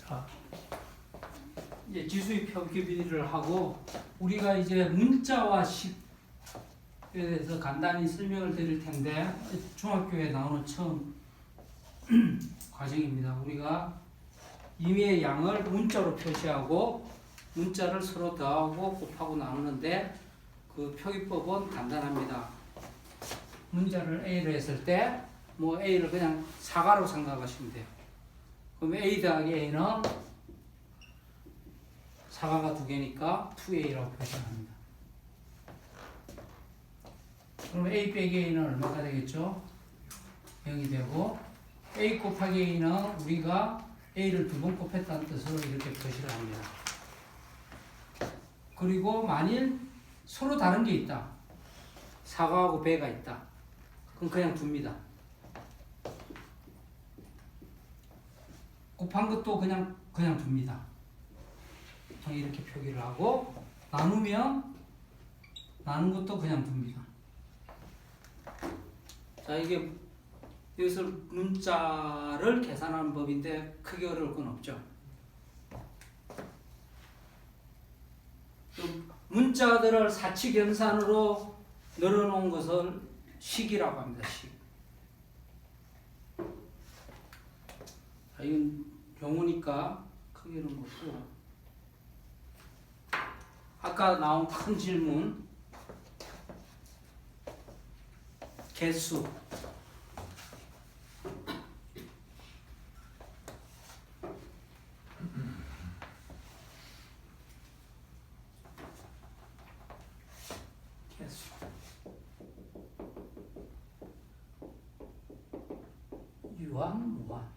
자, 이제 지수의 표기비를 하고 우리가 이제 문자와 식에 대해서 간단히 설명을 드릴 텐데 중학교에 나오는 처음 과정입니다. 우리가 임의의 양을 문자로 표시하고 문자를 서로 더하고 곱하고 나누는데 그 표기법은 간단합니다. 문자를 A로 했을 때 뭐 A를 그냥 사과로 생각하시면 돼요. 그럼 A 더하기 A는 사과가 두 개니까 2A라고 표시합니다. 그럼 A 빼기 A는 얼마가 되겠죠? 0이 되고 A 곱하기 A는 우리가 A를 두 번 곱했다는 뜻으로 이렇게 표시를 합니다. 그리고 만일 서로 다른 게 있다. 사과하고 배가 있다. 그럼 그냥 둡니다. 곱한 것도 그냥 둡니다. 이렇게 표기를 하고 나누면 나눈 것도 그냥 둡니다. 자, 이게 여기서 문자를 계산하는 법인데 크게 어려울 건 없죠. 문자들을 사칙연산으로 늘어놓은 것을 식이라고 합니다. 식. 자, 이건 용어니까 크게는 못고 아까 나온 큰 질문 개수 유한, 무한.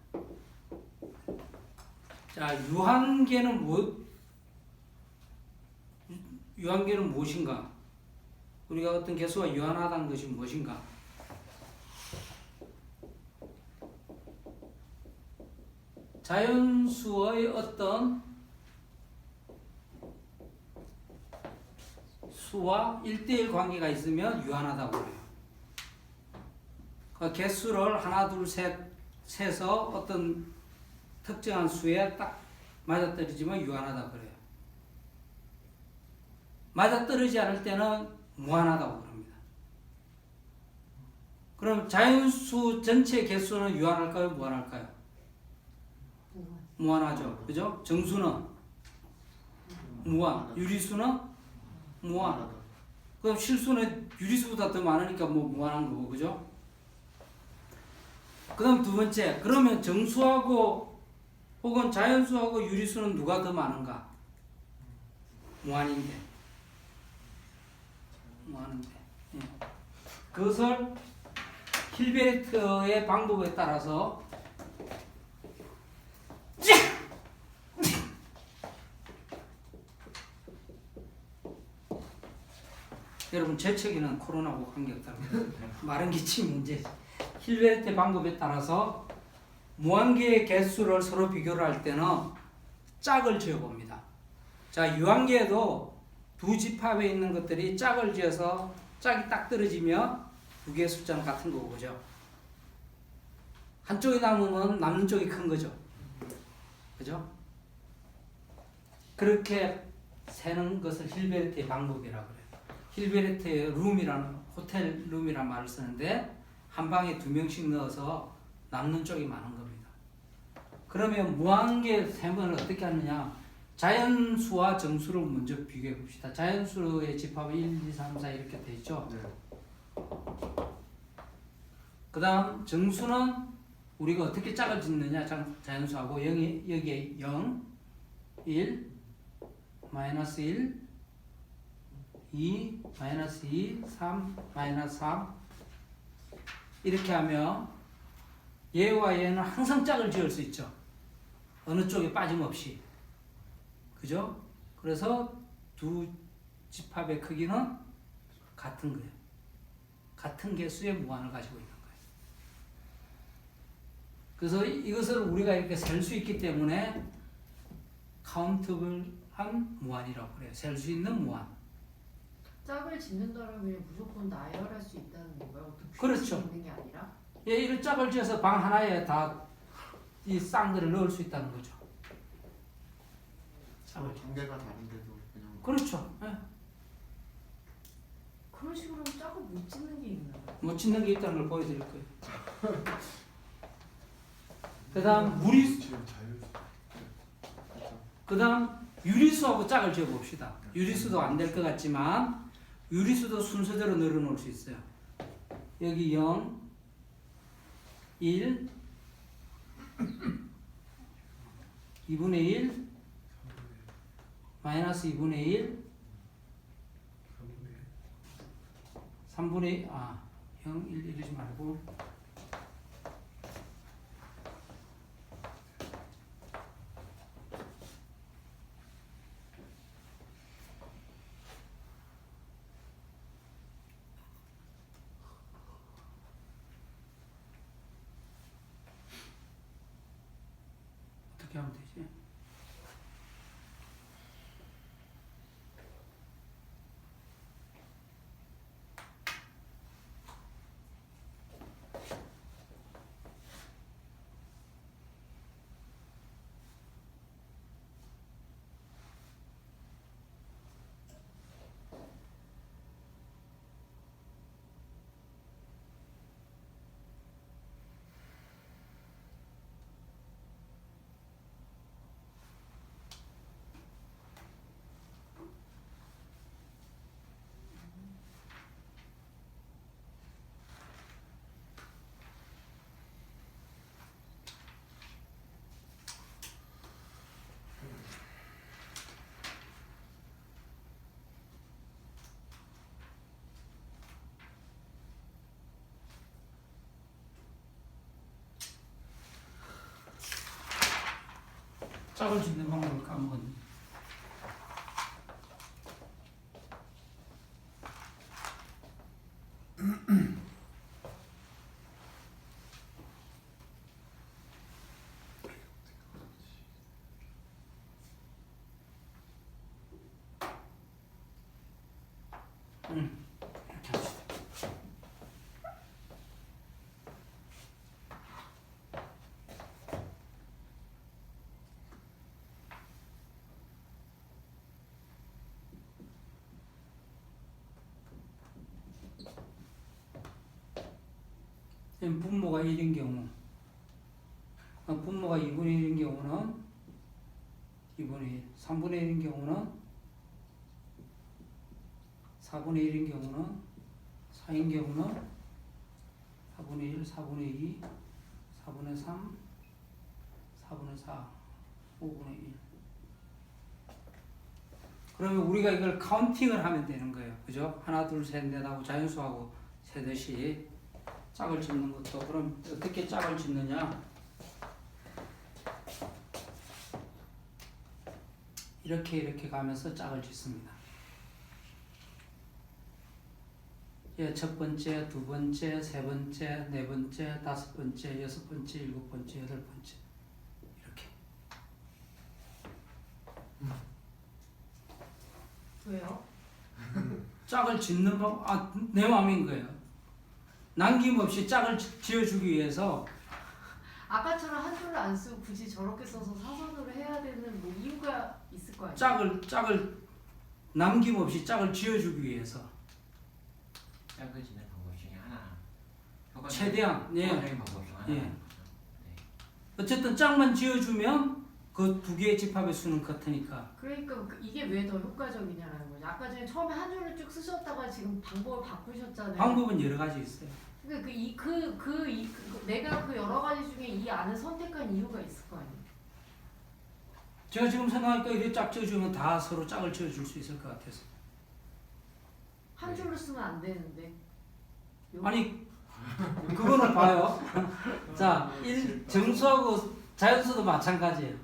자, 유한계는 유한계는 무엇인가? 우리가 어떤 개수가 유한하다는 것이 무엇인가? 자연수의 어떤 수와 1대1 관계가 있으면 유한하다고 그래요. 그 개수를 하나, 둘, 셋 세서 어떤 특정한 수에 딱 맞아떨어지면 유한하다고 그래요. 맞아떨어지지 않을 때는 무한하다고 그럽니다. 그럼 자연수 전체 개수는 유한할까요? 무한할까요? 무한하죠. 그죠? 정수는 무한, 유리수는 무한. 그럼 실수는 유리수보다 더 많으니까 뭐 무한한 거고, 그죠? 그 다음 두 번째, 그러면 정수하고 혹은 자연수하고 유리수는 누가 더 많은가? 무한인데. 예. 그것을 힐베르트의 방법에 따라서 여러분 재채기는 코로나하고 관계없다고 말은 기침 문제. 힐베르트의 방법에 따라서 무한계의 개수를 서로 비교를 할 때는 짝을 지어봅니다. 자, 유한계에도 두 집합에 있는 것들이 짝을 지어서 짝이 딱 떨어지면 두 개의 숫자는 같은 거고, 그죠? 한쪽이 남으면 남는 쪽이 큰 거죠. 그죠? 그렇게 세는 것을 힐베르트의 방법이라고 그래요. 힐베르트의 룸이라는 호텔 룸이라는 말을 쓰는데 한 방에 2명씩 넣어서 남는 쪽이 많은 겁니다. 그러면 무한계 셈을 어떻게 하느냐? 자연수와 정수를 먼저 비교해 봅시다. 자연수의 집합은 1, 2, 3, 4 이렇게 되어 있죠. 네. 그 다음 정수는 우리가 어떻게 짝을 짓느냐? 자연수하고 여기에 0, 1, 마이너스 1, 2, 마이너스 2, 3, 마이너스 3 이렇게 하면 얘와 얘는 항상 짝을 지을 수 있죠. 어느 쪽에 빠짐없이. 그죠? 그래서 두 집합의 크기는 같은 거예요. 같은 개수의 무한을 가지고 있는 거예요. 그래서 이것을 우리가 이렇게 셀 수 있기 때문에 카운터블한 무한이라고 그래요. 셀 수 있는 무한. 짝을 짓는다면 무조건 나열할 수 있다는 건가요? 그렇죠. 있는 게 아니라? 예, 이런 짝을 지어서 방 하나에 다 이 쌍들을 넣을 수 있다는 거죠. 짝을 지는. 관계가 다른데도 그냥 그렇죠. 예. 그런 식으로 하면 짝을 못 짓는 게 있나요? 못 짓는 게 있다는 걸 보여드릴 거예요. 그다음 무리 지금 자유 그렇죠. 그다음 유리수하고 짝을 지어 봅시다. 유리수도 안 될 것 같지만 유리수도 순서대로 늘어놓을 수 있어요. 여기 0, 1, 2분의 1, 마이너스 2분의 1, 3분의 0, 1 이러지 말고 어떻게 하면 되지? 짝을 짓는 방법을 까먹었네. 이렇게 합시다. 분모가 1인 경우, 분모가 2분의 1인 경우는 2분의 1, 3분의 1인 경우는 4분의 1인 경우는 4인 경우는 4분의 1, 4분의 2, 4분의 3, 4분의 4, 5분의 1. 그러면 우리가 이걸 카운팅을 하면 되는 거예요. 그죠? 하나, 둘, 셋, 넷 하고 자연수하고 세듯이 짝을 짓는 것도. 그럼 어떻게 짝을 짓느냐? 이렇게 가면서 짝을 짓습니다. 예, 첫 번째, 두 번째, 세 번째, 네 번째, 다섯 번째, 여섯 번째, 일곱 번째, 여덟 번째. 이렇게. 왜요? 짝을 짓는 방, 내 마음인 거예요. 남김없이 짝을 지어주기 위해서 아까처럼 한 줄을 안 쓰고 굳이 저렇게 써서 사선으로 해야 되는 뭐 이유가 있을 거 아니에요? 짝을 남김없이 짝을 지어주기 위해서 짝을 짓는 방법 중에 하나. 최대한, 예. 효과적인 방법 중 하나. 예. 어쨌든 짝만 지어주면 그 두 개의 집합의 수는 같으니까. 그러니까 이게 왜 더 효과적이냐라는 거죠. 아까 전에 처음에 한 줄을 쭉 쓰셨다가 지금 방법을 바꾸셨잖아요. 방법은 여러 가지 있어요. 그러니까 내가 그 여러 가지 중에 이 안에 선택한 이유가 있을 거 아니에요. 제가 지금 생각하니까 이렇게 짝 지어주면 다 서로 짝을 지어줄 수 있을 것 같아서. 한 줄로 쓰면 안 되는데. 아니, 그거는 봐요. 자, 정수하고 자연수도 마찬가지예요.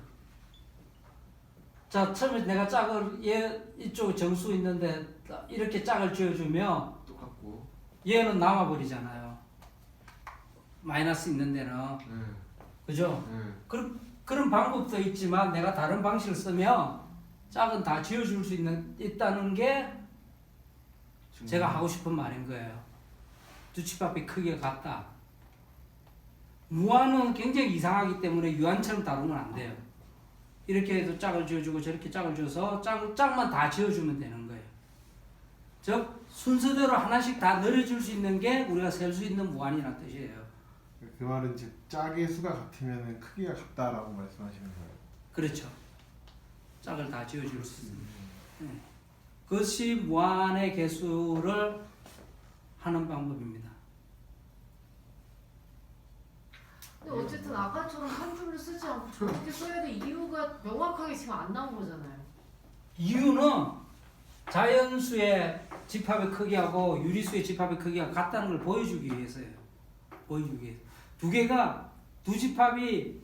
자, 처음에 내가 짝을, 이쪽 정수 있는데 이렇게 짝을 지어주면 똑같고 얘는 남아버리잖아요. 마이너스 있는 데는. 그죠? 그런 방법도 있지만 내가 다른 방식을 쓰면 짝은 다 지어줄 수 있다는 게 제가 하고 싶은 말인 거예요. 두 집합의 크기가 같다. 무한은 굉장히 이상하기 때문에 유한처럼 다루면 안 돼요. 이렇게 해도 짝을 지어주고 저렇게 짝을 지어서 짝만 다 지어주면 되는 거예요. 즉 순서대로 하나씩 다 늘어줄 수 있는 게 우리가 셀 수 있는 무한이라는 뜻이에요. 그 말은 즉 짝의 수가 같으면 크기가 같다라고 말씀하시는 거예요. 그렇죠. 짝을 다 지어줄 수 있습니다. 네. 그것이 무한의 개수를 하는 방법입니다. 근데 어쨌든 아까처럼 한 줄을 쓰지 않고 저렇게 써야 될 이유가 명확하게 지금 안 나온 거잖아요. 이유는 자연수의 집합의 크기하고 유리수의 집합의 크기가 같다는 걸 보여주기 위해서예요. 보여주기 위해서. 두 개가 두 집합이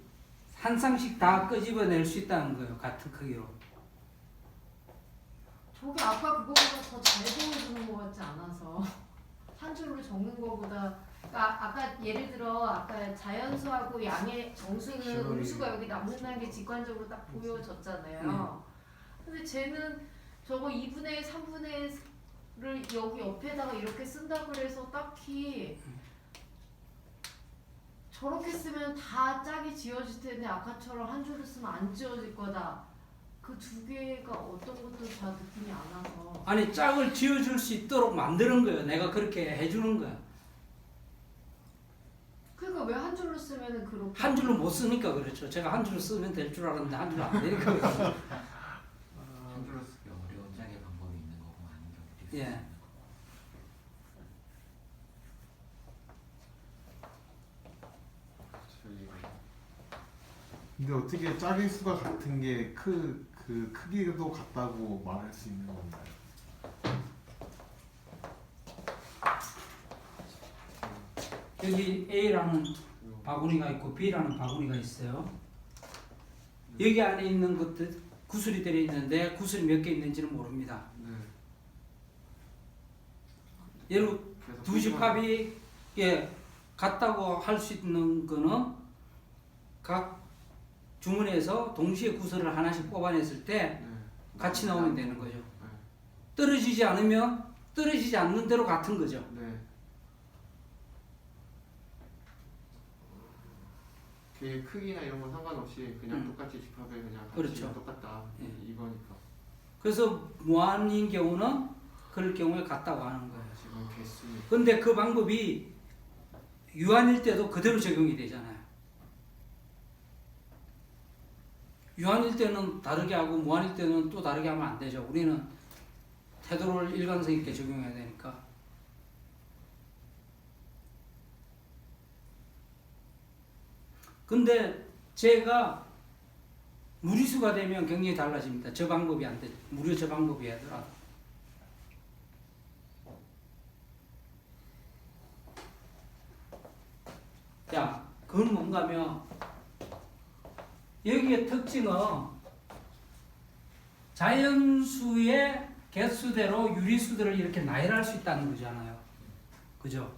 한 쌍씩 다 끄집어낼 수 있다는 거예요. 같은 크기로. 저게 아까 그거보다 더 잘 보여주는 것 같지 않아서 한 줄로 적는 거보다 그러니까 아까 예를 들어 아까 자연수하고 양의 정수는 시월이- 음수가 여기 남는다는 게 직관적으로 딱 보여졌잖아요. 근데 쟤는 저거 2분의 1, 3분의 1을 여기 옆에다가 이렇게 쓴다 그래서 딱히 저렇게 쓰면 다 짝이 지어질 텐데 아까처럼 한 줄을 쓰면 안 지어질 거다. 그 두 개가 어떤 것도 잘 느낌이 안 와서. 아니 짝을 지어줄 수 있도록 만드는 거예요. 내가 그렇게 해주는 거야. 그러니까 왜 한 줄로 쓰면은 그렇게 한 줄로 못 쓰니까 그렇죠. 제가 한 줄로 쓰면 될 줄 알았는데 한 줄로 안 되니까 그렇죠. 한 줄로 쓰기 어려운 짝의 방법이 있는 거고 아닌 경우도 있어요. 예. 근데 어떻게 짝의 수가 같은 게 그 크기도 같다고 말할 수 있는 건가요? 여기 A라는 바구니가 있고 B라는 바구니가 있어요. 여기 안에 있는 것들 구슬이 들어 있는데 구슬이 몇 개 있는지는 모릅니다. 네. 예를 그래서 두 집합이 같다고 할 수 있는 거는 각 주문에서 동시에 구슬을 하나씩 뽑아냈을 때 네. 같이 나오면 되는 거죠. 네. 떨어지지 않으면 떨어지지 않는 대로 같은 거죠. 네. 그 크기나 이런 건 상관없이 그냥 똑같이 집합에 그냥 같이 그렇죠. 똑같다 예. 이거니까. 그래서 무한인 경우는 그럴 경우에 같다고 하는 거예요. 지금 개수. 근데 그 방법이 유한일 때도 그대로 적용이 되잖아요. 유한일 때는 다르게 하고 무한일 때는 또 다르게 하면 안 되죠. 우리는 태도를 일관성 있게 적용해야 되니까. 근데 제가 무리수가 되면 굉장히 달라집니다. 저 방법이 안 돼. 무려 저 방법이 하더라도. 자, 그건 뭔가 하면 여기의 특징은 자연수의 개수대로 유리수들을 이렇게 나열할 수 있다는 거잖아요. 그죠?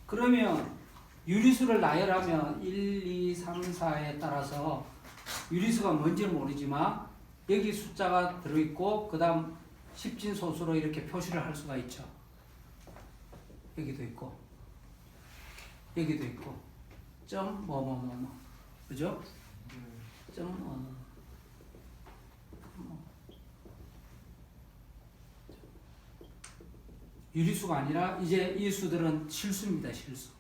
그러면 유리수를 나열하면 1, 2, 3, 4에 따라서 유리수가 뭔지는 모르지만 여기 숫자가 들어있고 그 다음 십진소수로 이렇게 표시를 할 수가 있죠. 여기도 있고 여기도 있고 점 뭐뭐뭐뭐 그죠? 점 유리수가 아니라 이제 이 수들은 실수입니다. 실수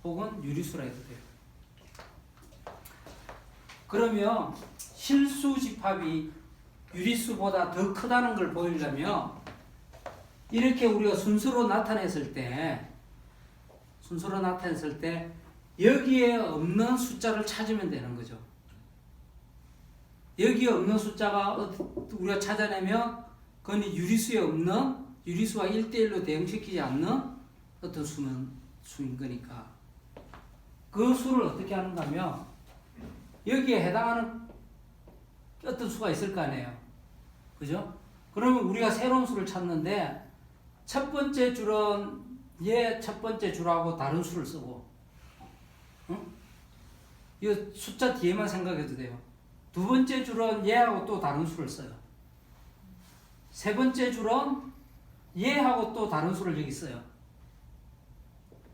혹은 유리수라 해도 돼요. 그러면 실수 집합이 유리수보다 더 크다는 걸 보이려면 이렇게 우리가 순서로 나타냈을 때 여기에 없는 숫자를 찾으면 되는 거죠. 여기에 없는 숫자가 우리가 찾아내면 그건 유리수에 없는 유리수와 1대1로 대응시키지 않는 어떤 수인 거니까 그 수를 어떻게 하는가 하면 여기에 해당하는 어떤 수가 있을 거 아니에요. 그죠? 그러면 우리가 새로운 수를 찾는데 첫 번째 줄은 첫 번째 줄하고 다른 수를 쓰고 이 숫자 뒤에만 생각해도 돼요. 두 번째 줄은 얘하고 또 다른 수를 써요. 세 번째 줄은 얘하고 또 다른 수를 여기 써요.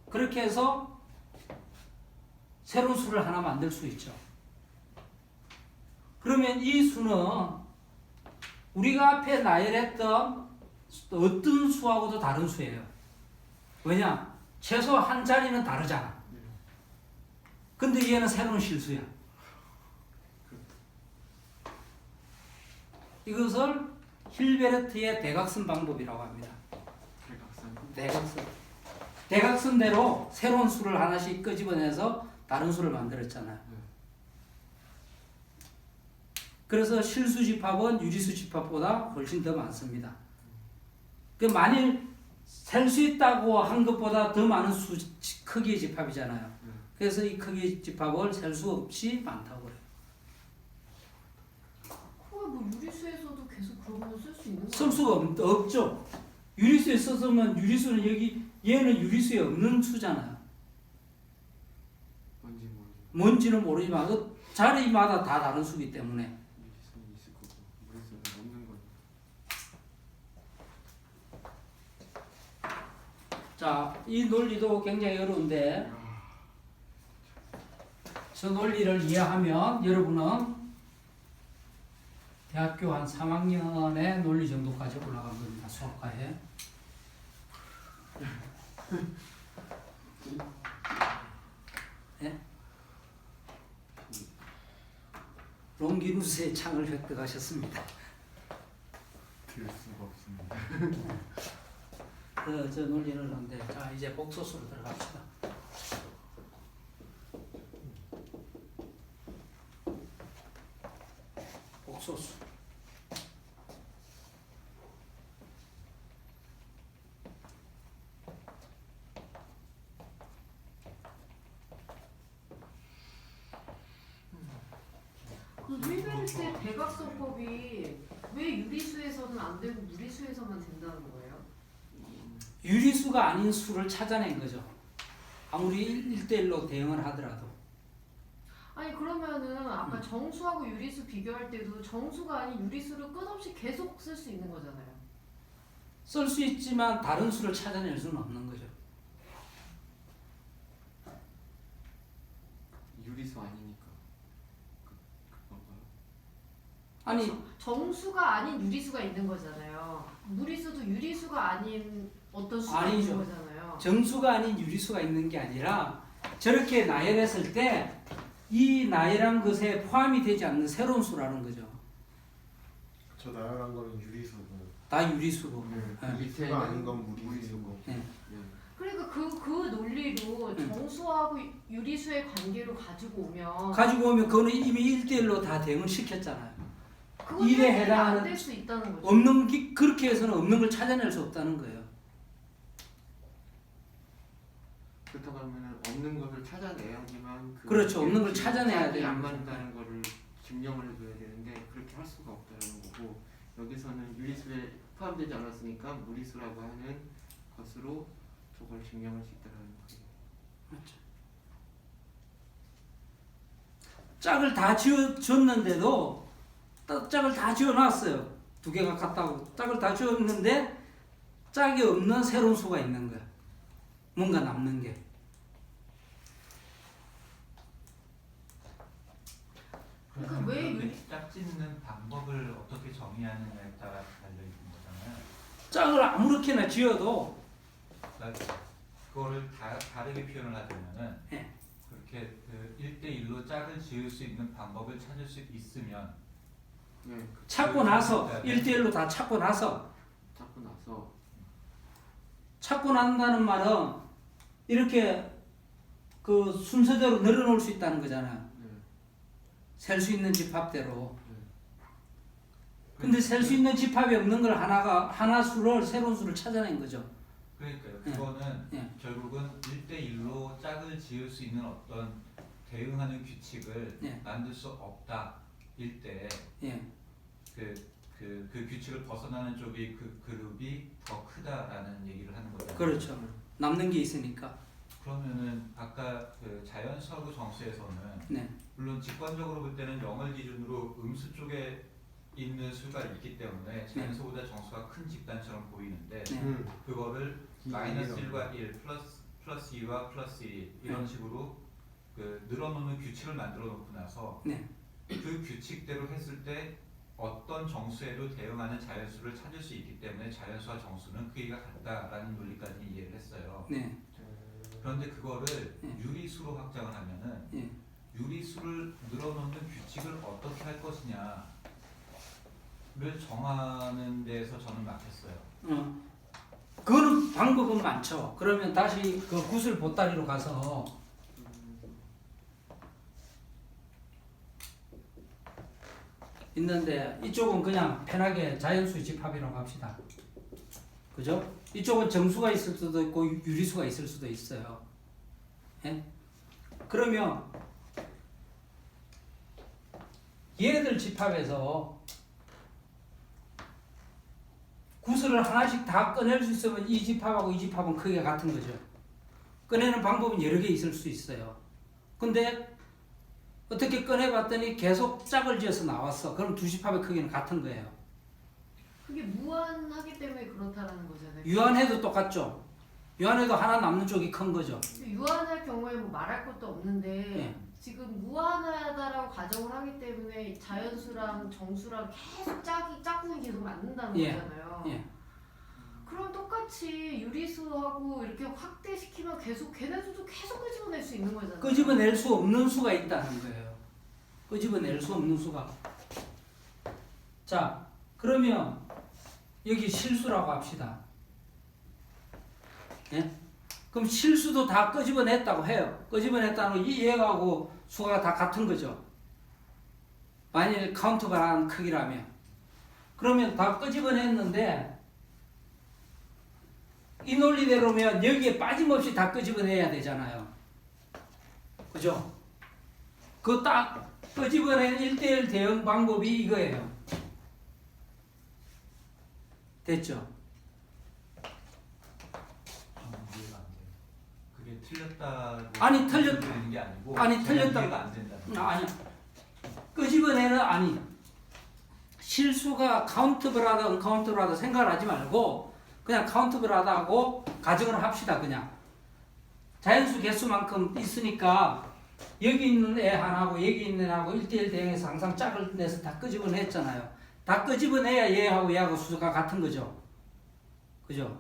그렇게 해서 새로운 수를 하나 만들 수 있죠. 그러면 이 수는 우리가 앞에 나열했던 어떤 수하고도 다른 수예요. 왜냐? 최소 한 자리는 다르잖아. 근데 얘는 새로운 실수야. 이것을 힐베르트의 대각선 방법이라고 합니다. 대각선. 대각선대로 새로운 수를 하나씩 끄집어내서 다른 수를 만들었잖아요. 그래서 실수 집합은 유리수 집합보다 훨씬 더 많습니다. 그 만일 셀 수 있다고 한 것보다 더 많은 수 크기의 집합이잖아요. 그래서 이 크기의 집합을 셀 수 없이 많다고 해요. 그거 뭐 유리수에서도 계속 그런 거 쓸 수 있는 거예요? 쓸 수가 없죠. 유리수에 썼으면 유리수는 여기 얘는 유리수에 없는 수잖아요. 뭔지 모르겠어요. 뭔지는 모르지만 그 자리마다 다 다른 수기 때문에 유리수는 있을 거고 무리수는 없는 거예요. 자, 이 논리도 굉장히 어려운데 저 논리를 이해하면 여러분은 대학교 한 3학년의 논리 정도까지 올라간 겁니다. 수학과에. 네? 롱기누스의 창을 획득하셨습니다. 들 수가 없습니다. 저 논리는 그런데 자 이제 복소수로 들어갑시다. 복소수. 그 힐베르트의 대각선법이 왜 유리수에서는 안 되고 무리수에서만 된다는 거예요? 유리수가 아닌 수를 찾아낸 거죠. 아무리 1대1로 대응을 하더라도. 아니 그러면은 아까 정수하고 유리수 비교할 때도 정수가 아닌 유리수를 끝없이 계속 쓸 수 있는 거잖아요. 쓸 수 있지만 다른 수를 찾아낼 수는 없는 거죠. 유리수 아니니까. 그건가요? 아니 정수가 아닌 유리수가 있는 거잖아요. 무리수도 유리수가 아닌 어떤 수가 아니죠. 있는 거잖아요. 정수가 아닌 유리수가 있는 게 아니라 저렇게 나열했을 때 이 나열한 것에 포함이 되지 않는 새로운 수라는 거죠. 저 나열한 거는 유리수고 다 유리수고. 그 네. 밑에가 아닌 건 무리수고. 네. 그러니까 그 논리로 정수하고 유리수의 관계로 가지고 오면 가지고 오면 그거는 이미 1대1로 다 대응을 시켰잖아요. 그건 일에 해결이 해당하는 안될 수 있다는 거죠. 없는 게 그렇게 해서는 없는 걸 찾아낼 수 없다는 거예요. 그렇다고 하면은 없는 것을 찾아내야지만 그렇죠. 없는 걸 찾아내야 짝이 안 되는 맞는다는 거를 증명을 해줘야 되는데 그렇게 할 수가 없다는 거고 여기서는 유리수에 포함되지 않았으니까 무리수라고 하는 것으로 저걸 증명할 수 있다는 거예요. 맞죠. 짝을 다 지어줬는데도 짝을 다 지어놨어요. 두 개가 같다고 짝을 다 지었는데 짝이 없는 새로운 수가 있는 거야. 뭔가 남는 게. 그러니까 왜 짝짓는 방법을 어떻게 정의하느냐에 따라 달려 있는 거잖아요. 짝을 아무렇게나 지어도 그러니까 그거를 다르게 표현을 하자면은 예. 그렇게 그 1대1로 짝을 지을 수 있는 방법을 찾을 수 있으면 네, 찾고 나서 1대1로 다 찾고 나서 찾고 나서 찾고 난다는 말은 이렇게 그 순서대로 늘어놓을 수 있다는 거잖아요. 네, 셀 수 있는 집합대로. 네. 근데 셀 수 있는 집합이 없는 걸 하나 수를 새로운 수를 찾아낸 거죠. 그러니까요. 예. 그거는 예. 결국은 1대1로 짝을 지을 수 있는 어떤 대응하는 규칙을 예. 만들 수 없다 일 때 예. 그 규칙을 벗어나는 쪽이 그 그룹이 더 크다라는 얘기를 하는 거잖아요. 그렇죠. 남는 게 있으니까. 그러면은 아까 그 자연수하고 정수에서는 네. 물론 직관적으로 볼 때는 0을 기준으로 음수 쪽에 있는 수가 있기 때문에 자연수보다 정수가 큰 집단처럼 보이는데 네. 그거를 이 마이너스 일이요. 1과 1 플러스 2와 플러스 1 이런 네. 식으로 그 늘어놓는 규칙을 만들어 놓고 나서 네. 그 규칙대로 했을 때 어떤 정수에도 대응하는 자연수를 찾을 수 있기 때문에 자연수와 정수는 크기가 같다라는 논리까지 이해를 했어요. 네. 그런데 그거를 네. 유리수로 확장을 하면은 네. 유리수를 늘어놓는 규칙을 어떻게 할 것이냐를 정하는 데에서 저는 막혔어요. 그거는 방법은 많죠. 그러면 다시 그 구슬 보따리로 가서 있는데 이쪽은 그냥 편하게 자연수 집합이라고 합시다. 그죠? 이쪽은 정수가 있을 수도 있고 유리수가 있을 수도 있어요. 예? 그러면 얘들 집합에서 구슬을 하나씩 다 꺼낼 수 있으면 이 집합하고 이 집합은 크기가 같은 거죠. 꺼내는 방법은 여러 개 있을 수 있어요. 근데 어떻게 꺼내봤더니 계속 짝을 지어서 나왔어. 그럼 두 집합의 크기는 같은 거예요. 그게 무한하기 때문에 그렇다라는 거잖아요. 유한해도 똑같죠. 유한해도 하나 남는 쪽이 큰 거죠. 유한할 경우에 뭐 말할 것도 없는데 예. 지금 무한하다라고 가정을 하기 때문에 자연수랑 정수랑 계속 짝꿍이 계속 맞는다는 예. 거잖아요. 예. 그럼 똑같이 유리수하고 이렇게 확대시키면 계속 걔네들도 계속 끄집어낼 수 있는 거잖아요. 끄집어낼 수 없는 수가 있다는 거예요. 끄집어낼 수 없는 수가. 자, 그러면 여기 실수라고 합시다. 예? 그럼 실수도 다 끄집어냈다고 해요. 끄집어냈다는 이 얘하고 수가 다 같은 거죠. 만일 카운터가 크기라면. 그러면 다 끄집어냈는데 이 논리대로면 여기에 빠짐없이 다 끄집어내야 되잖아요. 그죠? 그 딱 끄집어낸 1대1 대응 방법이 이거예요. 됐죠? 이해가 안 돼요. 그게 틀렸다고 아니, 되는 게 아니고 아니, 제가 틀렸다. 이해가 안 된다는 거예요. 아니야. 끄집어내는 아니. 실수가 카운트블하다 언카운트블하다 생각을 하지 말고 그냥 카운트블하다 하고 가정을 합시다. 그냥 자연수 개수만큼 있으니까 여기 있는 애 하나하고 여기 있는 애하고 1대1 대응해서 항상 짝을 내서 다 끄집어냈잖아요. 다 끄집어내야 얘하고 얘하고 수가 같은 거죠. 그죠?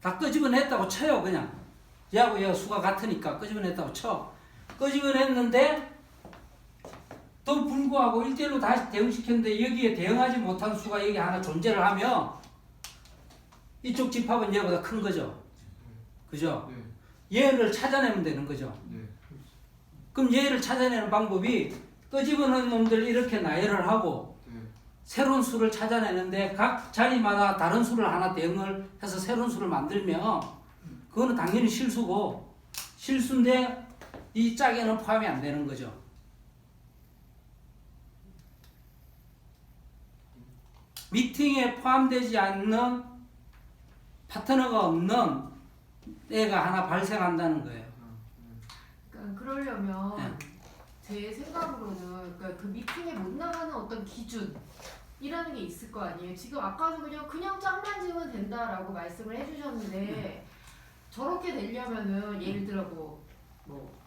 다 끄집어냈다고 쳐요. 그냥 얘하고 얘하고 수가 같으니까 끄집어냈다고 쳐. 끄집어냈는데 또 불구하고 1대1로 다시 대응시켰는데 여기에 대응하지 못한 수가 여기 하나 존재를 하면 이쪽 집합은 얘보다 큰 거죠. 그죠? 네. 얘를 찾아내면 되는 거죠. 네. 그럼 얘를 찾아내는 방법이 끄집어놓은 놈들 이렇게 나열을 하고 네. 새로운 수를 찾아내는데 각 자리마다 다른 수를 하나 대응을 해서 새로운 수를 만들면 그거는 당연히 실수고 실수인데 이 짝에는 포함이 안 되는 거죠. 미팅에 포함되지 않는 파트너가 없는 애가 하나 발생한다는 거예요. 그러니까 그러려면 네. 제 생각으로는 그러니까 그 미팅에 못 나가는 어떤 기준이라는 게 있을 거 아니에요. 지금 아까도 그냥 짝만 지으면 된다라고 말씀을 해주셨는데 저렇게 되려면은 예를 들어 뭐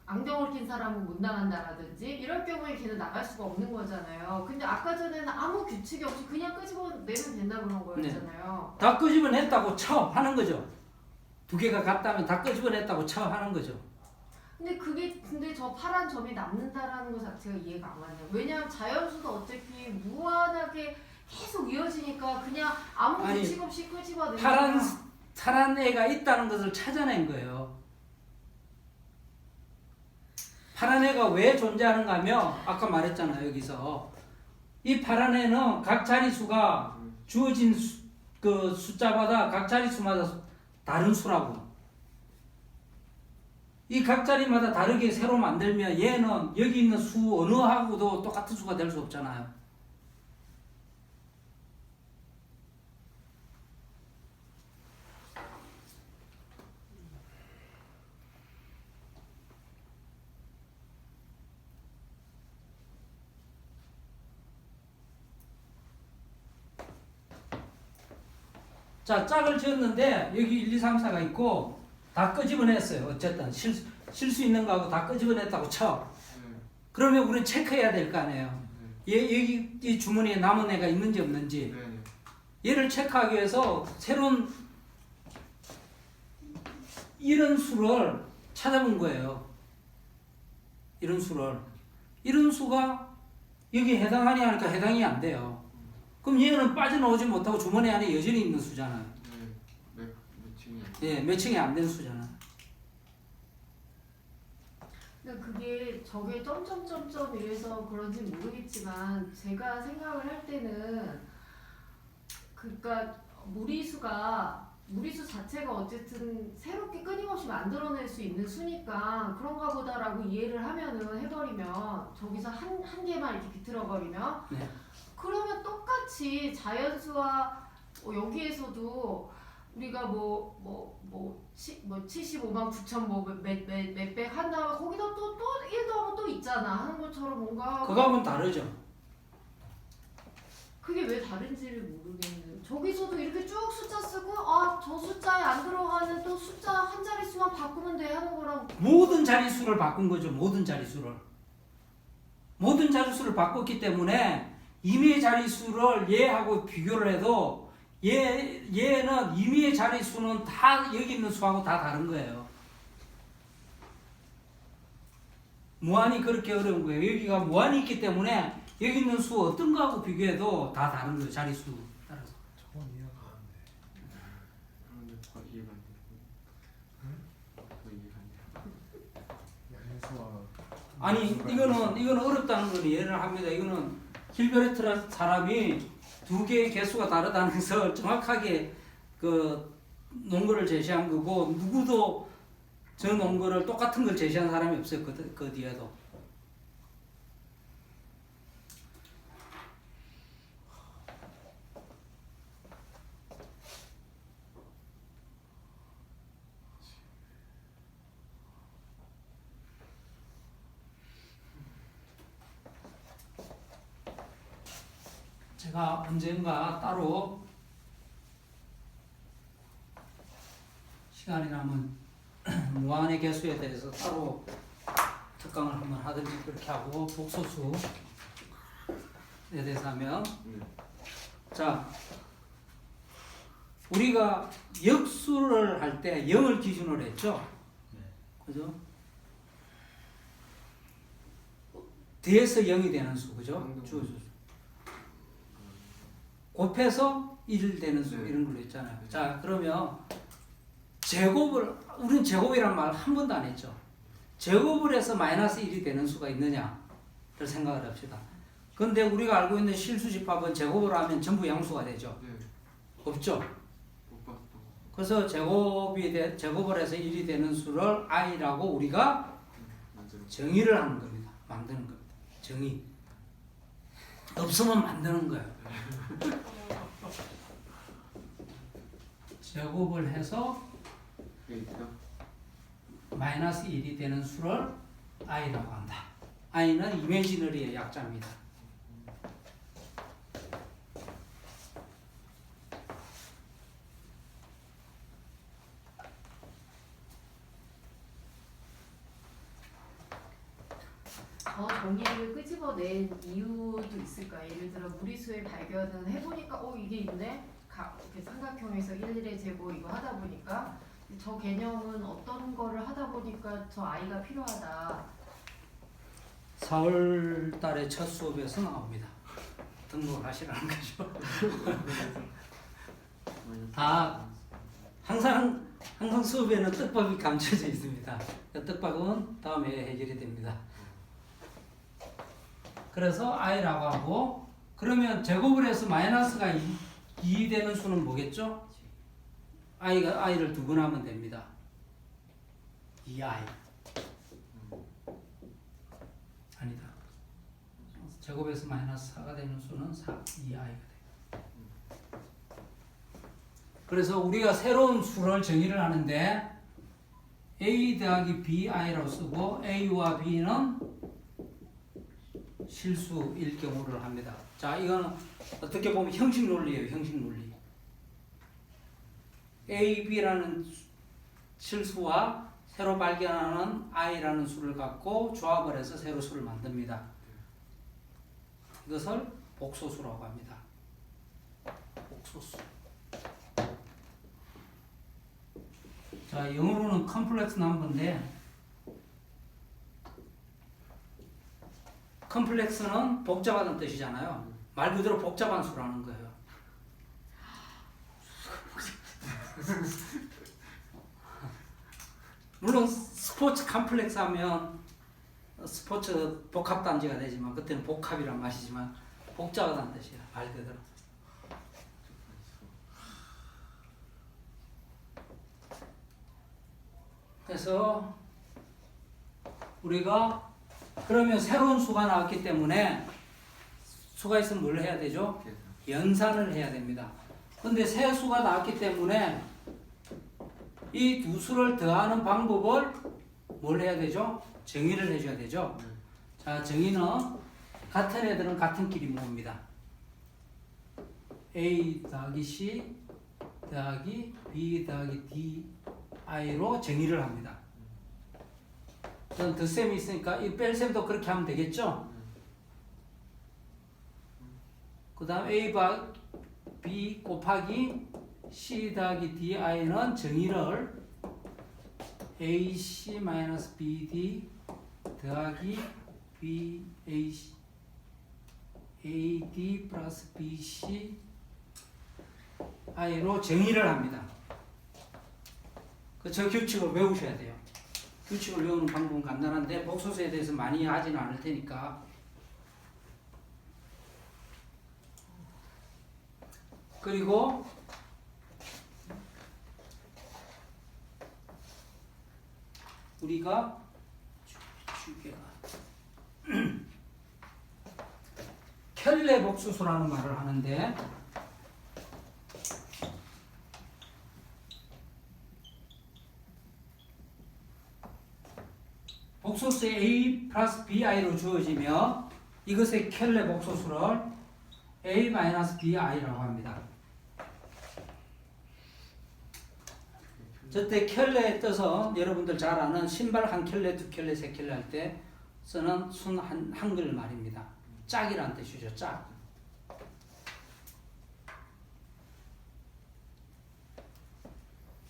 안경을 낀 사람은 못 나간다라든지 이럴 경우에 걔는 나갈 수가 없는 거잖아요. 근데 아까 전에는 아무 규칙이 없이 그냥 끄집어내면 된다 그런 거였잖아요. 다 끄집어냈다고 쳐 하는 거죠. 두 개가 같다면 다 끄집어냈다고 쳐 하는 거죠. 근데 저 파란 점이 남는다라는 것 자체가 이해가 안 가네요. 왜냐하면 자연수도 어차피 무한하게 계속 이어지니까 그냥 아무 아니, 규칙 없이 끄집어내니까 파란 애가 있다는 것을 찾아낸 거예요. 파란 애가 왜 존재하는가 하면 아까 말했잖아요. 여기서 이 파란 애는 각 자릿수가 주어진 그 숫자마다 각 자릿수마다 다른 수라고. 이 각 자리마다 다르게 새로 만들면 얘는 여기 있는 수 어느 하고도 똑같은 수가 될 수 없잖아요. 자, 짝을 지었는데 여기 1, 2, 3, 4가 있고 다 끄집어냈어요. 어쨌든 실수 있는 거하고 다 끄집어냈다고 쳐. 네. 그러면 우리는 체크해야 될 거 아니에요. 네. 여기 이 주머니에 남은 애가 있는지 없는지. 네. 네. 얘를 체크하기 위해서 새로운 이런 수를 찾아본 거예요. 이런 수를. 이런 수가 여기에 해당하냐 하니까 해당이 안 돼요. 그럼 얘는 빠져나오지 못하고 주머니 안에 여전히 있는 수잖아요. 네. 매칭이 안 예, 매칭이 안 된 수잖아요. 근데 그게 저게 점점점점 이래서 그런지 모르겠지만 제가 생각을 할 때는 그러니까 무리수 자체가 어쨌든 새롭게 끊임없이 만들어낼 수 있는 수니까 그런가 보다라고 이해를 하면은 해버리면 저기서 한 개만 이렇게 비틀어버리면 네. 그러면 똑같이 자연수와 여기에서도 우리가 75만 9천 몇백 한 다음에 거기다 또 1 더하면 또 있잖아 하는 것처럼 뭔가 그거하고는 다르죠. 그게 왜 다른지를 모르겠는. 저기서도 이렇게 쭉 숫자 쓰고 저 숫자에 안 들어가는 또 숫자 한 자릿수만 바꾸면 돼 하는 거랑 모든 자릿수를 바꾼 거죠. 모든 자릿수를. 모든 자릿수를 바꿨기 때문에 임의의 자릿수를 얘하고 비교를 해도 얘는 임의의 자릿수는 다 여기 있는 수하고 다 다른 거예요. 무한히 그렇게 어려운 거예요. 여기가 무한히 있기 때문에 여기 있는 수 어떤 거하고 비교해도 다 다른 거예요. 자릿수 따라서. 저건 이해가 가는데. 그런데 더 이해가 안 돼요. 더 이해가 안 돼요. 야생수와 아니 이거는 어렵다는 건 이해를 합니다. 이거는 힐베르트라는 사람이 두 개의 개수가 다르다는 것을 정확하게 그 논거를 제시한 거고 누구도 저 논거를 똑같은 걸 제시한 사람이 없어요. 그 뒤에도. 제가 언젠가 따로 시간이 나면 무한의 개수에 대해서 따로 특강을 한번 하든지 그렇게 하고 복소수에 대해서 하면 네. 자 우리가 역수를 할 때 0을 기준으로 했죠. 그죠? 뒤에서 0이 되는 수 그죠? 주어수 곱해서 1 되는 수 네. 이런 걸로 했잖아요. 네. 자 그러면 우리는 제곱이란 말 한 번도 안 했죠. 제곱을 해서 마이너스 1이 되는 수가 있느냐를 생각을 합시다. 근데 우리가 알고 있는 실수집합은 제곱을 하면 전부 양수가 되죠. 네. 없죠. 못 봤어. 그래서 제곱을 해서 1이 되는 수를 i라고 우리가 맞아요. 정의를 하는 겁니다. 만드는 겁니다. 정의. 없으면 만드는 거예요. 제곱을 해서 네, 있죠. 마이너스 1이 되는 수를 i라고 한다. i는 이미지너리의 약자입니다. 더 정의를 끄집어낸 이유도 있을까? 예를 들어 무리수의 발견은 해보니까 이게 있네? 이렇게 삼각형에서 1의 제곱 이거 하다 보니까 저 개념은 어떤 거를 하다 보니까 저 i가 필요하다. 4월 달에 첫 수업에서 나옵니다. 등록을 하시라는 거죠. 아, 항상 수업에는 떡밥이 감춰져 있습니다. 그 떡밥은 다음에 해결이 됩니다. 그래서 i라고 하고 그러면 제곱을 해서 마이너스가 2 되는 수는 뭐겠죠? i를 두 번 하면 됩니다. 2i 아니다. 제곱에서 마이너스 4가 되는 수는 2i가 돼요. 그래서 우리가 새로운 수를 정의를 하는데 a 더하기 bi라고 쓰고 a와 b는 실수일 경우를 합니다. 자, 이거는 어떻게 보면 형식 논리예요. 형식 논리. a, b라는 실수와 새로 발견하는 i라는 수를 갖고 조합을 해서 새로 수를 만듭니다. 이것을 복소수라고 합니다. 복소수. 자, 영어로는 컴플렉스 넘버인데 컴플렉스는 복잡하다는 뜻이잖아요. 말 그대로 복잡한 수라는 거예요. 물론 스포츠 컴플렉스 하면 스포츠 복합단지가 되지만 그때는 복합이란 맛이지만 복잡하다는 뜻이에요. 말 그대로. 그래서 우리가 그러면 새로운 수가 나왔기 때문에 수가 있으면 뭘 해야 되죠? 연산을 해야 됩니다. 근데 새 수가 나왔기 때문에 이 두 수를 더하는 방법을 뭘 해야 되죠? 정의를 해줘야 되죠? 자, 정의는 같은 애들은 같은 끼리 모읍니다. A 더하기 C 더하기 B 더하기 D I로 정의를 합니다. 저는 덧셈이 있으니까 이 뺄셈도 그렇게 하면 되겠죠? 그 다음 A B 곱하기 C 더하기 DI는 정의를 AC-BD 더하기 AD 플러스 BC I로 정의를 합니다. 저 규칙을 외우셔야 돼요. 규칙을 외우는 방법은 간단한데 복소수에 대해서 많이 하지는 않을 테니까. 그리고 우리가 켈레 복소수라는 말을 하는데 복소수 A 플러스 BI로 주어지며 이것의 켈레 복소수를 A 마이너스 BI라고 합니다. 저때 켈레의 뜻은 여러분들 잘 아는 신발 한 켈레, 두 켈레, 세 켈레 할 때 쓰는 순 한글 말입니다. 짝이란 뜻이죠. 짝.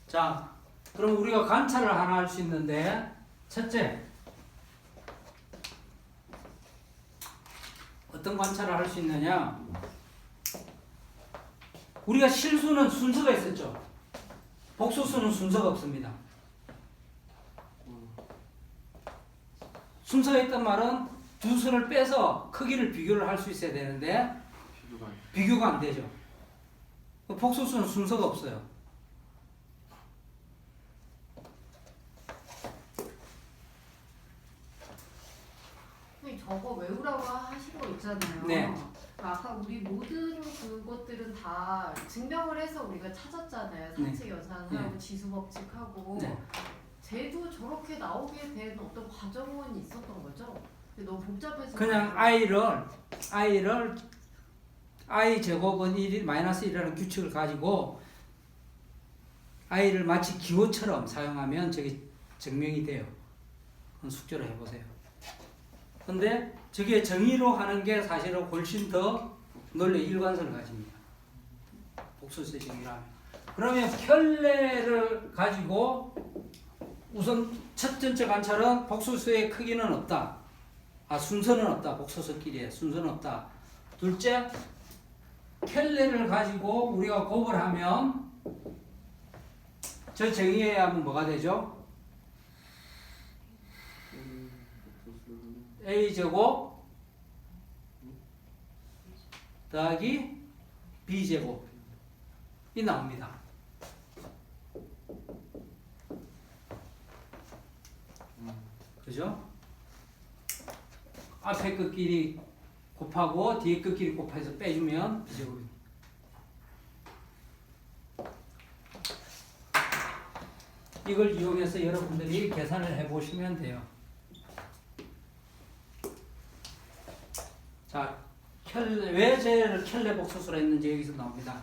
자, 그럼 우리가 관찰을 하나 할 수 있는데 첫째, 어떤 관찰을 할 수 있느냐? 우리가 실수는 순서가 있었죠. 복소수는 순서가 없습니다. 순서가 있단 말은 두 수를 빼서 크기를 비교를 할 수 있어야 되는데 비교가 안 되죠. 복소수는 순서가 없어요. 선생님 저거 외우라고 하신 거 있잖아요. 네. 아까 우리 모든 그것들은 다 증명을 해서 우리가 찾았잖아요. 네. 산책 연산하고 네. 지수법칙하고. 네. 쟤도 저렇게 나오게 된 어떤 과정은 있었던 거죠? 근데 너무 복잡해서 그냥 i를 i 제곱은 1 마이너스 1이라는 규칙을 가지고 i를 마치 기호처럼 사용하면 저게 증명이 돼요. 그건 숙제로 해보세요. 근데 저게 정의로 하는 게 사실은 훨씬 더 논리 일관성을 가집니다. 복소수의 정의라면. 그러면 켤레를 가지고 우선 첫 번째 관찰은 복소수의 크기는 없다. 순서는 없다. 복소수끼리의 순서는 없다. 둘째, 켤레를 가지고 우리가 곱을 하면 저 정의에 의하면 뭐가 되죠? A제곱 더하기 B제곱이 나옵니다. 그죠? 앞에 끝끼리 곱하고 뒤에 끝끼리 곱해서 빼주면 B제곱이. 이걸 이용해서 여러분들이 계산을 해보시면 돼요. 자, 왜 쟤를 켈레 복소수라 했는지 여기서 나옵니다.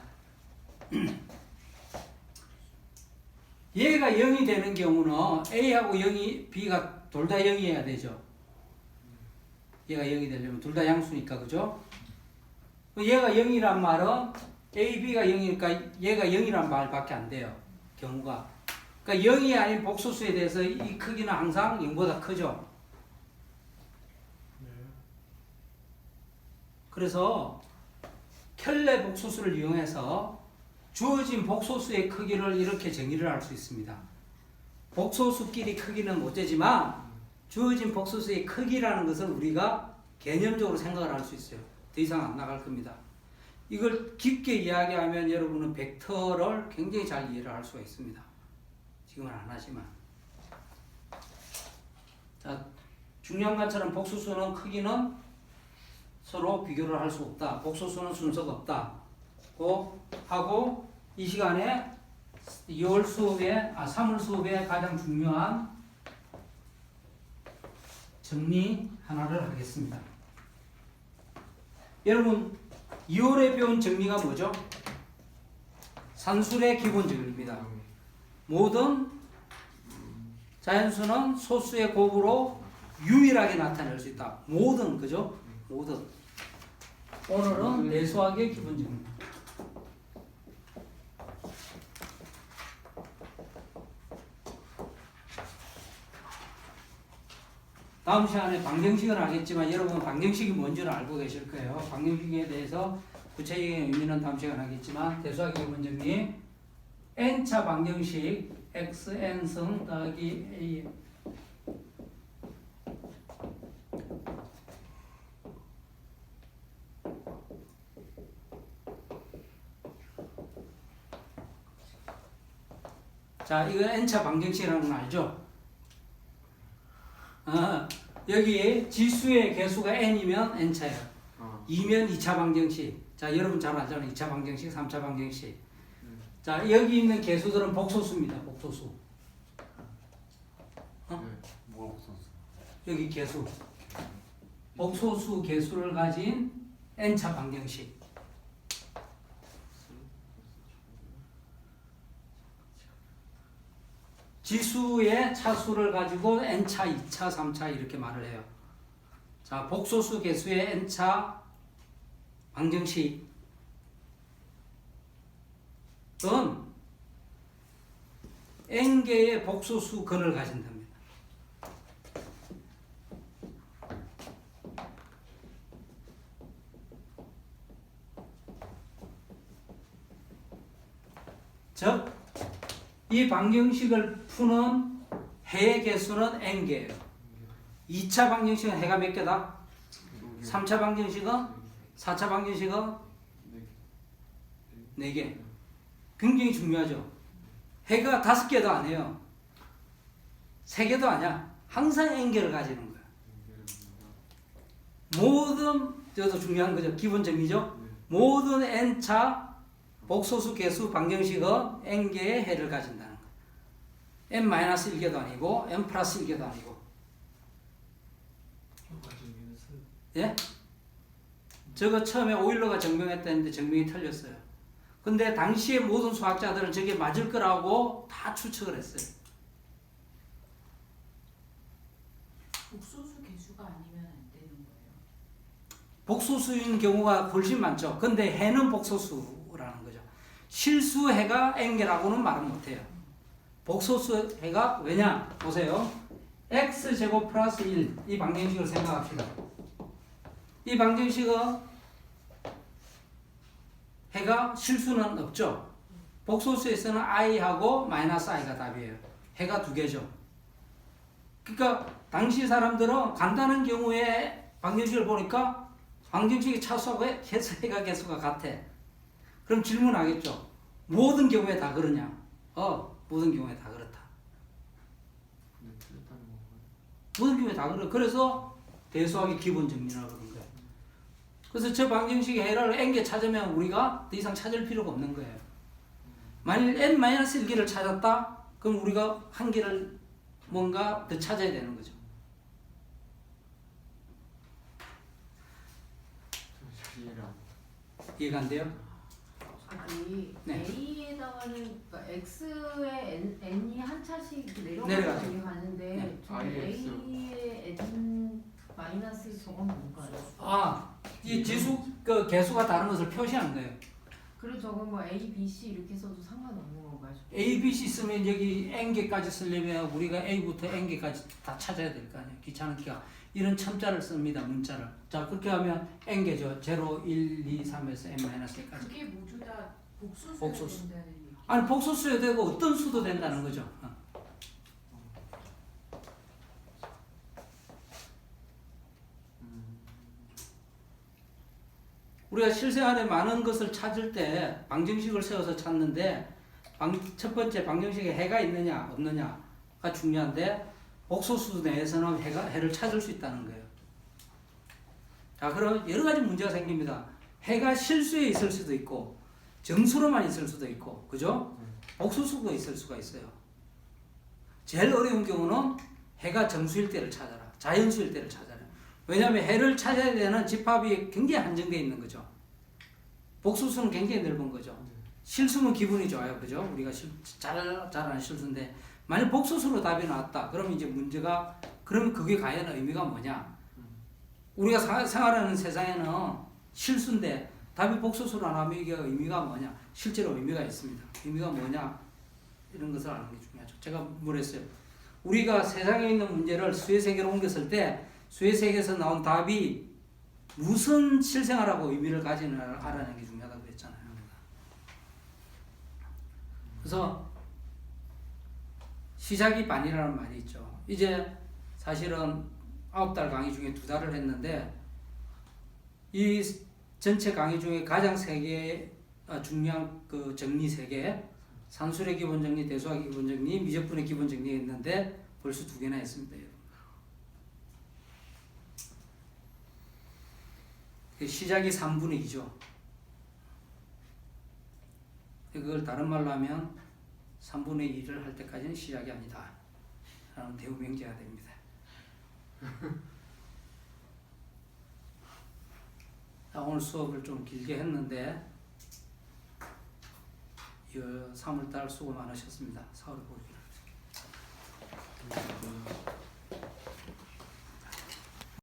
얘가 0이 되는 경우는 A하고 0이 B가 둘 다 0이어야 되죠. 얘가 0이 되려면 둘 다 양수니까 그죠? 얘가 0이란 말은 A, B가 0이니까 얘가 0이란 말밖에 안 돼요. 경우가. 그러니까 0이 아닌 복소수에 대해서 이 크기는 항상 0보다 크죠. 그래서 켈레 복소수를 이용해서 주어진 복소수의 크기를 이렇게 정의를 할 수 있습니다. 복소수끼리 크기는 못 재지만 주어진 복소수의 크기라는 것을 우리가 개념적으로 생각을 할 수 있어요. 더 이상 안 나갈 겁니다. 이걸 깊게 이야기하면 여러분은 벡터를 굉장히 잘 이해를 할 수가 있습니다. 지금은 안 하지만. 자, 중요한 것처럼 복소수는 크기는 서로 비교를 할 수 없다. 복소수는 순서가 없다. 고 하고 이 시간에 2월 수업에 3월 수업에 가장 중요한 정리 하나를 하겠습니다. 여러분 2월에 배운 정리가 뭐죠? 산술의 기본 정리입니다. 모든 자연수는 소수의 곱으로 유일하게 나타낼 수 있다. 모든 그죠? 모든. 오늘은 내수학의 기본 정리. 다음 시간에 방정식은 하겠지만 여러분은 방정식이 뭔지를 알고 계실 거예요. 방정식에 대해서 구체적인 의미는 다음 시간에 하겠지만 대수학의 기본 정리 n차 방정식 xn승 더하기 a 자, 이거 n차 방정식이라는 건 알죠? 여기 지수의 개수가 n이면 n차예요. 2면 2차 방정식. 자, 여러분 잘 알잖아요. 2차 방정식, 3차 방정식. 자, 여기 있는 개수들은 복소수입니다. 복소수. 뭐 없었어. 여기 개수. 복소수 개수를 가진 n차 방정식. 지수의 차수를 가지고 n차, 2차, 3차 이렇게 말을 해요. 자, 복소수 개수의 n차 방정식은 n개의 복소수 근을 가진답니다. 즉, 이 방정식을 푸는 해의 개수는 n개예요. 2차 방정식은 해가 몇 개다? 3차 방정식은? 4차 방정식은? 4개. 굉장히 중요하죠. 해가 5개도 안 해요. 3개도 아니야. 항상 n개를 가지는 거야. 모든, 저도 중요한 거죠. 기본 정리죠. 모든 n차 복소수 개수 방정식은 n개의 해를 가진다는 거예요. n-1개도 아니고 n+1개도 아니고. 예? 저거 처음에 오일러가 증명했다는데 증명이 틀렸어요. 근데 당시의 모든 수학자들은 저게 맞을 거라고 다 추측을 했어요. 복소수 개수가 아니면 안 되는 거예요. 복소수인 경우가 훨씬 많죠. 근데 해는 복소수라는 거죠. 실수 해가 n개라고는 말은 못해요. 복소수 해가 왜냐? 보세요. x제곱 플러스 1 이 방정식을 생각합시다. 이 방정식은 해가 실수는 없죠. 복소수에서는 i하고 마이너스 i가 답이에요. 해가 2개죠. 그러니까 당시 사람들은 간단한 경우에 방정식을 보니까 방정식의 차수하고 해가 개수가 같아. 그럼 질문하겠죠. 모든 경우에 다 그러냐? 모든 경우에 다 그렇다. 모든 경우에 다 그래. 그래서 대수학의 기본 정리라고 그러는 거예요. 그래서 저 방정식의 해를 n개 찾으면 우리가 더 이상 찾을 필요가 없는 거예요. 만일 n-1개를 찾았다? 그럼 우리가 한 개를 뭔가 더 찾아야 되는 거죠. 이해가 안 돼요? 답이 네. A에 해당하는 그러니까 X의 N이 한 차씩 이렇게 내려가죠. 내려가는 게 가는데 네. 저는 IX. A의 N 마이너스 저건 뭔가요? 이 지수 그 개수가 다른 것을 표시하는 거예요. 그리고 저건 뭐 A, B, C 이렇게 써도 상관없는 건가요? A, B, C 쓰면 여기 n개까지 쓰려면 우리가 A부터 n개까지 다 찾아야 될 거 아니에요. 귀찮으니까 이런 첨자를 씁니다. 문자를. 자 그렇게 하면 n개죠. 0, 1, 2, 3에서 n-1까지. 그게 모두 다 복수수여야 복수수. 된다는 얘기. 아니 복소수여도 되고 어떤 수도 된다는 거죠. 우리가 실생활에 많은 것을 찾을 때 방정식을 세워서 찾는데 첫 번째 방정식에 해가 있느냐 없느냐가 중요한데 복소수 내에서는 해를 찾을 수 있다는 거예요. 자 그럼 여러 가지 문제가 생깁니다. 해가 실수에 있을 수도 있고 정수로만 있을 수도 있고 그죠? 복소수도 있을 수가 있어요. 제일 어려운 경우는 해가 정수일 때를 찾아라. 자연수일 때를 찾아라. 왜냐하면 해를 찾아야 되는 집합이 굉장히 한정되어 있는 거죠. 복소수는 굉장히 넓은 거죠. 실수는 기분이 좋아요. 그죠? 우리가 잘하는 실수인데 만약 복소수로 답이 나왔다. 그러면 이제 문제가 그러면 그게 과연 의미가 뭐냐? 우리가 생활하는 세상에는 실수인데 답이 복소수로 나오면 이게 의미가 뭐냐? 실제로 의미가 있습니다. 의미가 뭐냐? 이런 것을 아는 게 중요하죠. 제가 뭐랬어요? 우리가 세상에 있는 문제를 수의 세계로 옮겼을 때 수의 세계에서 나온 답이 무슨 실생활하고 의미를 가지는 알아내는 게 중요하다고 그랬잖아요. 그래서 시작이 반이라는 말이 있죠. 이제 사실은 9달 강의 중에 2달을 했는데 이 전체 강의 중에 가장 중요한 그 정리 3개, 산술의 기본 정리, 대수학의 기본 정리, 미적분의 기본 정리 했는데 벌써 2개나 했습니다. 시작이 3분의 2죠. 그걸 다른 말로 하면 3분의 2를 할 때까지는 시작이 아니다. 라는 대우명제가 됩니다. 오늘 수업을 좀 길게 했는데 3월달 수고 많으셨습니다. 4월에 보기로.